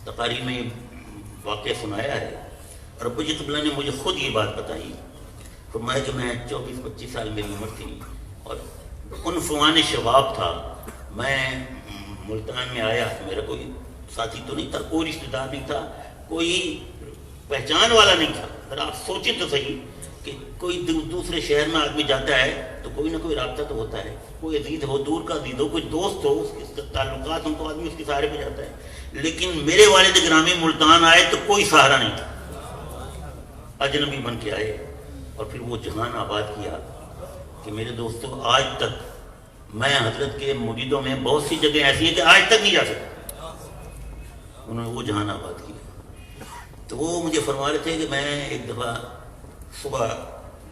تقاریر میں واقعہ سنایا ہے، اور ابو جی قبلہ نے مجھے خود یہ بات بتائی، فرمایا کہ میں 24-25 سال میری عمر تھی اور عنفوان شباب تھا، میں ملتان میں آیا، میرا کوئی ساتھی تو نہیں تھا، کوئی رشتہ دار نہیں تھا، کوئی پہچان والا نہیں تھا۔ اگر آپ سوچیں تو صحیح کہ کوئی دوسرے شہر میں آدمی جاتا ہے تو کوئی نہ کوئی رابطہ تو ہوتا ہے، کوئی عزیز ہو، دور کا عزیز ہو، کوئی دوست ہو، اس کے تعلقات ہوں تو آدمی اس کے سہارے پہ جاتا ہے۔ لیکن میرے والد گرامی ملتان آئے تو کوئی سہارا نہیں تھا، اجنبی بن کے آئے، اور پھر وہ جہان آباد کیا کہ میرے دوستوں آج تک میں حضرت کے مریدوں میں بہت سی جگہ ایسی ہیں کہ آج تک نہیں جا سکتا، انہوں نے وہ جہان آباد کیا۔ تو وہ مجھے فرما رہے تھے کہ میں ایک دفعہ صبح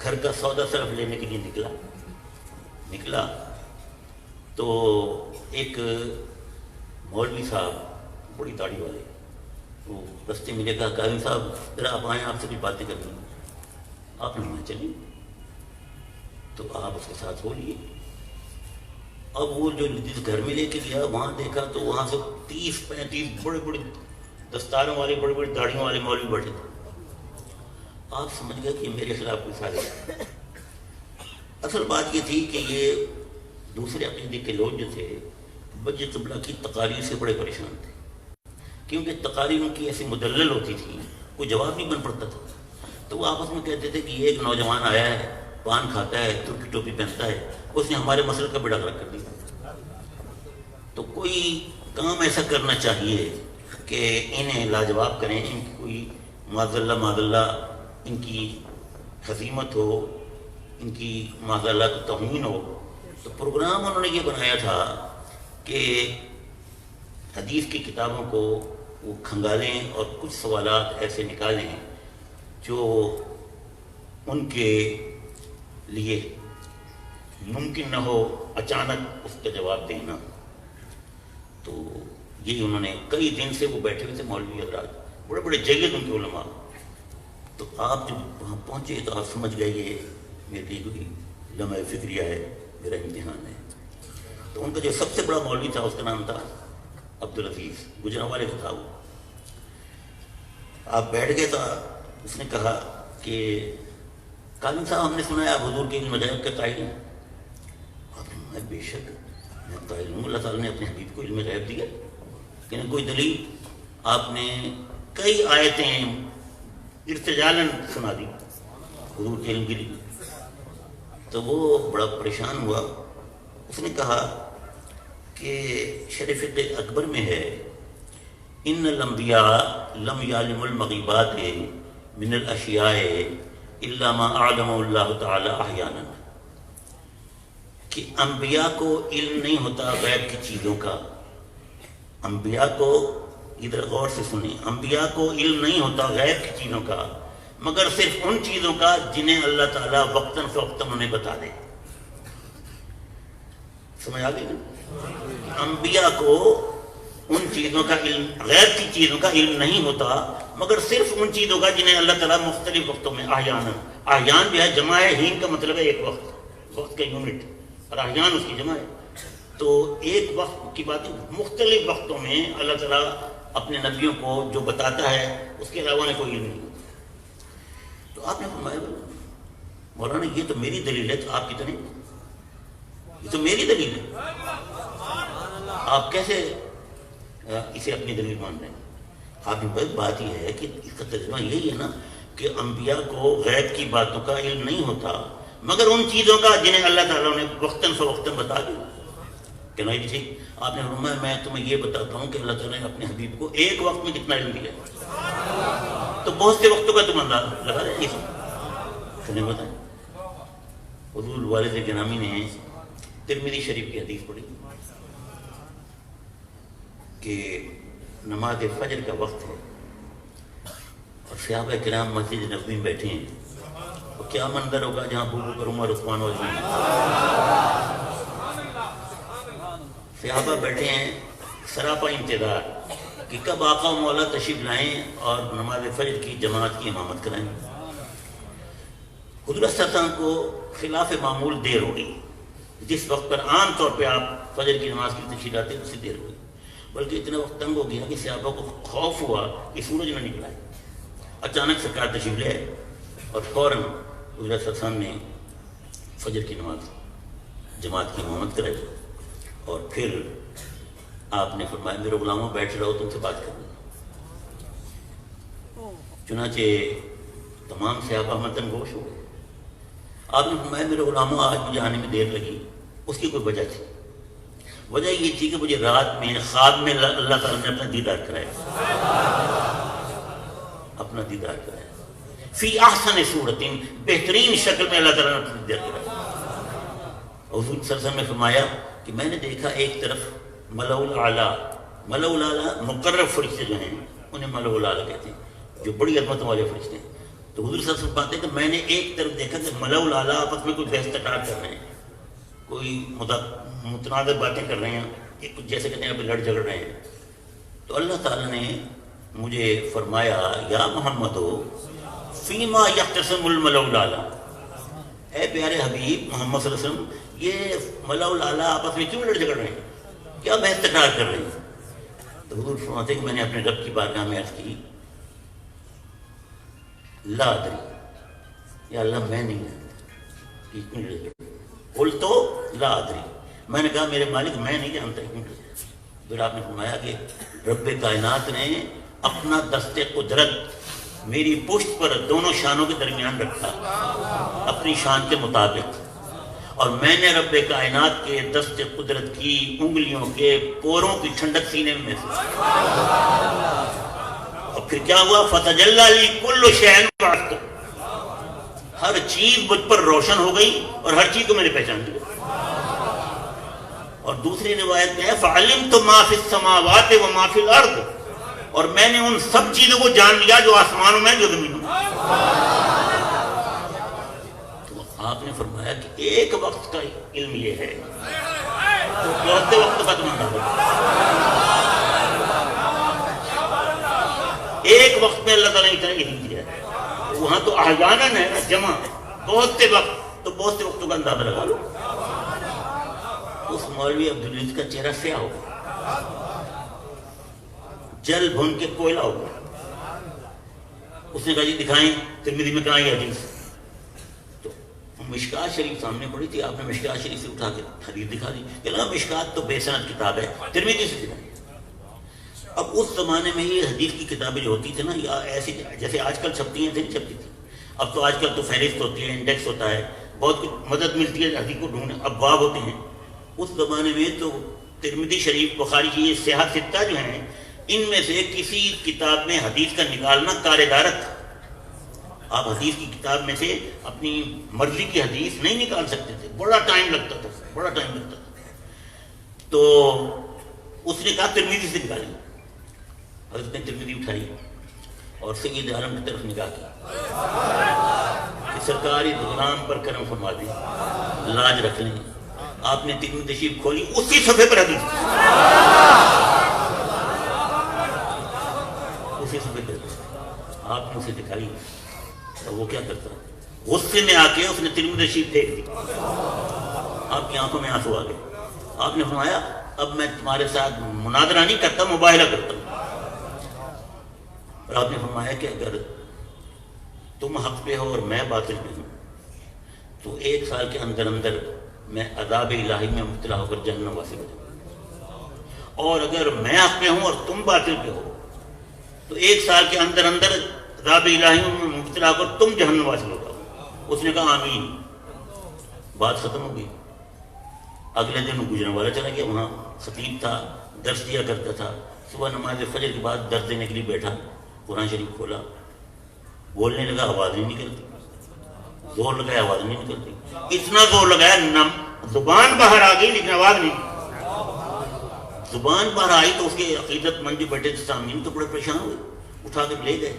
گھر کا سودا صرف لینے کے لیے نکلا تو ایک مولوی صاحب بڑی داڑھی والے وہ رستے میں کہا قاضی صاحب ذرا آپ آئیں، آپ سے کچھ باتیں کرنی ہیں۔ آپ نے وہاں چلیں تو آپ اس کے ساتھ ہو لیے۔ اب وہ جو جس گھر میں لے کے گیا وہاں دیکھا تو وہاں سے 30-35 بڑے بڑے دستاروں والے بڑی بڑی داڑھیوں والے مولوی بیٹھے تھے۔ آپ سمجھ گئے کہ میرے خلاف کوئی سازش ہے۔ اصل بات یہ تھی کہ یہ دوسرے عقیدے کے لوگ جو تھے بج قبلہ کی تقاریر سے بڑے پریشان تھے، کیونکہ تقاریر ان کی ایسی مدلل ہوتی تھی، کوئی جواب نہیں بن پڑتا تھا۔ تو وہ آپس میں کہتے تھے کہ یہ ایک نوجوان آیا ہے، پان کھاتا ہے، ترکی ٹوپی پہنتا ہے، اس نے ہمارے مسئلے کا بیڑا غرق کر دیا۔ تو کوئی کام ایسا کرنا چاہیے کہ انہیں لاجواب کریں، ان کی کوئی معذاللہ ان کی ہزیمت ہو، ان کی معذاللہ توہین ہو۔ تو پروگرام انہوں نے یہ بنایا تھا کہ حدیث کی کتابوں کو وہ کھنگالیں اور کچھ سوالات ایسے نکالیں جو ان کے لیے ممکن نہ ہو اچانک اس کا جواب دینا۔ تو یہی انہوں نے کئی دن سے وہ بیٹھے ہوئے تھے مولوی حضرات، بڑے بڑے جید ان کے علماء۔ تو آپ جب وہاں پہنچے تو آپ سمجھ گئے یہ میرے لیے کوئی لمحہ فکریہ ہے، میرا امتحان ہے۔ تو ان کا جو سب سے بڑا مولوی تھا اس کا نام تھا عبدالعزیز، گجرانوالے کا تھا وہ۔ آپ بیٹھ گئے تو اس نے کہا کہ قاضی صاحب ہم نے سنا ہے آپ حضور کے علم غیب کے قائل ہیں۔ آپ نے کہا بے شک میں قائل ہوں، اللہ تعالیٰ نے اپنے حبیب کو علم غیب دیا، لیکن کوئی دلیل؟ آپ نے کئی آیتیں ارتجالاً سنا دی حضور کے علم کے لیے۔ تو وہ بڑا پریشان ہوا، اس نے کہا کہ شرح فقہ اکبر میں ہے ان الانبیاء لم یعلموا المغیبات من الاشیاء الا ما اعلم اللہ تعالی احیانا، کہ انبیاء کو علم نہیں ہوتا غیب کی چیزوں کا۔ انبیاء کو، ادھر غور سے سنیں، انبیاء کو علم نہیں ہوتا غیب کی چیزوں کا مگر صرف ان چیزوں کا جنہیں اللہ تعالیٰ وقتاً فوقتاً انہیں بتا دے۔ سمجھ آ گئی نا؟ انبیاء کو ان چیزوں کا علم، غیب کی چیزوں کا علم نہیں ہوتا مگر صرف ان چیزوں کا جنہیں اللہ تعالیٰ مختلف وقتوں میں، احیان بھی ہے، جمع ہے، ہین کا مطلب ہے ایک وقت، وقت کا یونٹ، اور احیان اس کی جمع ہے۔ تو ایک وقت کی بات، مختلف وقتوں میں اللہ تعالیٰ اپنے نبیوں کو جو بتاتا ہے اس کے علاوہ نے کوئی علم نہیں ہوتا۔ تو آپ نے فرمایا مولانا یہ تو میری دلیل ہے، تو آپ کی تو نہیں، یہ تو میری دلیل ہے، آپ کیسے اسے اپنی دلیل مان رہے ہیں؟ آپ کی بات یہ ہے کہ اس کا ترجمہ یہی ہے نا کہ انبیاء کو غیب کی باتوں کا علم نہیں ہوتا مگر ان چیزوں کا جنہیں اللہ تعالیٰ نے وقتاً فوقتاً بتا دیا کہ نہیں ٹھیک۔ آپ نے فرمایا میں تمہیں یہ بتاتا ہوں کہ اللہ تعالیٰ نے اپنے حبیب کو ایک وقت میں کتنا علم دیا، تو بہت سے وقتوں کا تم اندازہ لگا رہے ہیں۔ سنیں بتائیں، حضور والد گرامی نے ترمذی شریف کی حدیث پڑھی کہ نماز فجر کا وقت ہے اور صحابہ کرام مسجد نبوی میں بیٹھے ہیں، اور کیا منظر ہوگا جہاں ابو بکر عمر عثمان اور علی صحابہ بیٹھے ہیں، سراپا انتظار کہ کب آقا و مولا تشریف لائیں اور نماز فجر کی جماعت کی امامت کرائیں۔ حضور صلی اللہ علیہ وسلم کو خلاف معمول دیر ہو گئی، جس وقت پر عام طور پہ آپ فجر کی نماز کی تشریف لاتے اسی دیر ہو گئی۔ بلکہ اتنا وقت تنگ ہو گیا کہ صحابہ کو خوف ہوا کہ سورج نہ نکلا ہے۔ اچانک سرکار تشریف لے آئے اور فوراً حضور صلی اللہ علیہ وسلم نے فجر کی نماز جماعت کی امامت کرائی، اور پھر آپ نے فرمایا میرے غلاموں بیٹھ رہو، تم سے بات کروں۔ چنانچہ تمام صحابہ مدن گوش ہو گئے۔ آپ نے فرمایا میرے غلاموں آج مجھے آنے میں دیر لگی، اس کی کوئی وجہ تھی۔ وجہ یہ تھی کہ مجھے رات میں خواب میں اللہ تعالیٰ نے اپنا دیدار کرایا، اپنا دیدار کرایا فی احسن صورت، بہترین شکل میں اللہ تعالیٰ نے اپنا دیدار کرایا۔ حضور صلی اللہ علیہ وسلم نے فرمایا کہ میں نے دیکھا ایک طرف ملأ الاعلیٰ، ملأ الاعلیٰ مقرب فرشتے جو ہیں انہیں ملأ الاعلیٰ کہتے ہیں، جو بڑی عظمتوں والے فرشتے ہیں۔ تو حضور صلی اللہ علیہ وسلم کہتے ہیں کہ میں نے ایک طرف دیکھا کہ ملأ الاعلیٰ آپس میں کوئی بحث تکرار کر رہے ہیں، کوئی متنازع باتیں کر رہے ہیں، جیسے کہتے ہیں ابھی لڑ جھگڑ رہے ہیں۔ تو اللہ تعالیٰ نے مجھے فرمایا یا محمد فیما یختصم الملأ الاعلیٰ، اے پیارے حبیب محمد صلی اللہ علیہ وسلم، یہ ملأ الاعلیٰ آپس میں کیوں لڑ جھگڑ رہے ہیں، کیا بحث تکرار کر رہے ہیں؟ تو حضور فرماتے ہیں کہ میں نے اپنے رب کی بارگاہ میں عرض کی لا ادری، یا اللہ میں نہیں جانتا کہ کیوں لڑ جھگڑ، قل تو لا ادری، میں نے کہا میرے مالک میں نہیں جانتا کیوں لڑ جھگڑ۔ پھر آپ نے فرمایا کہ رب کائنات نے اپنا دست قدرت میری پشت پر دونوں شانوں کے درمیان رکھا اپنی شان کے مطابق، اور میں نے رب کائنات کے دست قدرت کی انگلیوں کے پوروں کی ٹھنڈک سینے میں محسوس، اور پھر کیا ہوا فتجلی لی کل شیء بعرفت، ہر چیز مجھ پر روشن ہو گئی اور ہر چیز کو میں نے پہچان لیا۔ اور دوسری روایت میں ہے فعلمت ما فی السماوات و ما فی الارض، اور میں نے ان سب چیزوں کو جان لیا جو آسمانوں میں جو زمینوں میں۔ تو آپ نے فرمایا کہ ایک وقت کا علم یہ ہے تو لوٹتے وقت ختم ہوتا ہے، ایک وقت میں اللہ تعالیٰ نے اتنا علم دیا ہے، وہاں تو احیاناً ہے نا، جمع بہت سے وقت، تو بہت سے وقتوں کا اندازہ لگا لو۔ اس مولوی عبدالعزیز کا چہرہ سیاہ ہو گیا، جل بھن کے کوئلہ ہو گیا۔ اس نے کہا جی دکھائیں ترمذی میں کہاں یہ حدیث؟ تو مشکات شریف سامنے پڑی تھی، آپ نے مشکات شریف سے اٹھا کے حدیث دکھا دی کہ اللہ مشکات تو بے سند کتاب ہے، ترمذی سے دکھائی۔ اب اس زمانے میں یہ حدیث کی کتابیں جو ہوتی تھی نا، یا ایسی جیسے آج کل چھپتی ہیں نہیں چھپتی تھی، اب تو آج کل تو فہرست ہوتی ہے، انڈیکس ہوتا ہے، بہت کچھ مدد ملتی ہے حدیث کو ڈھونڈنے، ابواب ہوتے ہیں۔ اس زمانے میں تو ترمذی شریف، بخاری کی یہ صحاح ستہ جو ہیں، ان میں سے کسی کتاب میں حدیث کا نکالنا کار دارت تھا۔ آپ حدیث کی کتاب میں سے اپنی مرضی کی حدیث نہیں نکال سکتے تھے، بڑا ٹائم لگتا تھا، بڑا ٹائم لگتا تھا۔ تو اس نے کہا ترمذی سے نکالیں۔ حضرت نے ترمذی اٹھائی اور سید عالم کی طرف نگاہ کی کہ سرکاری غلام پر کرم فرما دیں، لاج رکھ لیں۔ آپ نے ترمذی شریف کھولی، اسی صفحے پر حدیث، اسی صفحے پر آپ نے اسے دکھائی، اور وہ کیا کرتا، غصے میں آ کے اس نے ترمذی شریف پھینک دی۔ آپ کی آنکھوں میں آنسو آ گئے۔ آپ نے فرمایا اب میں تمہارے ساتھ مناظرہ نہیں کرتا، مباہلہ کرتا ہوں۔ اور آپ نے فرمایا کہ اگر تم حق پہ ہو اور میں باطل پہ ہوں تو 1 سال کے اندر اندر میں عذاب الہی میں مبتلا ہو کر جہنم واصل ہو جاؤں، اور اگر میں حق پہ ہوں اور تم باطل پہ ہو تو 1 سال کے اندر اندر عذاب الہی میں مبتلا ہو کر تم جہنم واصل ہو جاؤ۔ اس نے کہا آمین، بات ختم ہو گئی۔ اگلے دن وہ گجرانوالہ چلا گیا، وہاں خطیب تھا، درس دیا کرتا تھا۔ صبح نماز فجر کے بعد درس دینے کے لیے بیٹھا، قرآن شریف کھولا، بولنے لگا، آواز نہیں نکلتی، زور لگایا آواز نہیں نکلتی، اتنا زور لگایا زبان باہر آ گئی لیکن آواز نہیں۔ زبان باہر آئی تو اس کے عقیدت مند جو بیٹھے تھے سامنے تو بڑے پریشان ہوئے، اٹھا کے لے گئے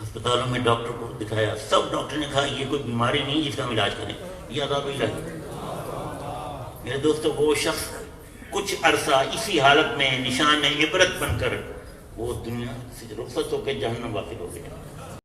ہسپتالوں میں، ڈاکٹر کو دکھایا، سب ڈاکٹر نے کہا یہ کوئی بیماری نہیں جس کا ہم علاج کریں، یہ عذاب الہی۔ میرے دوستو وہ شخص کچھ عرصہ اسی حالت میں نشان عبرت بن کر وہ دنیا سے رخصت ہو کے جہنم واقع ہو گیا۔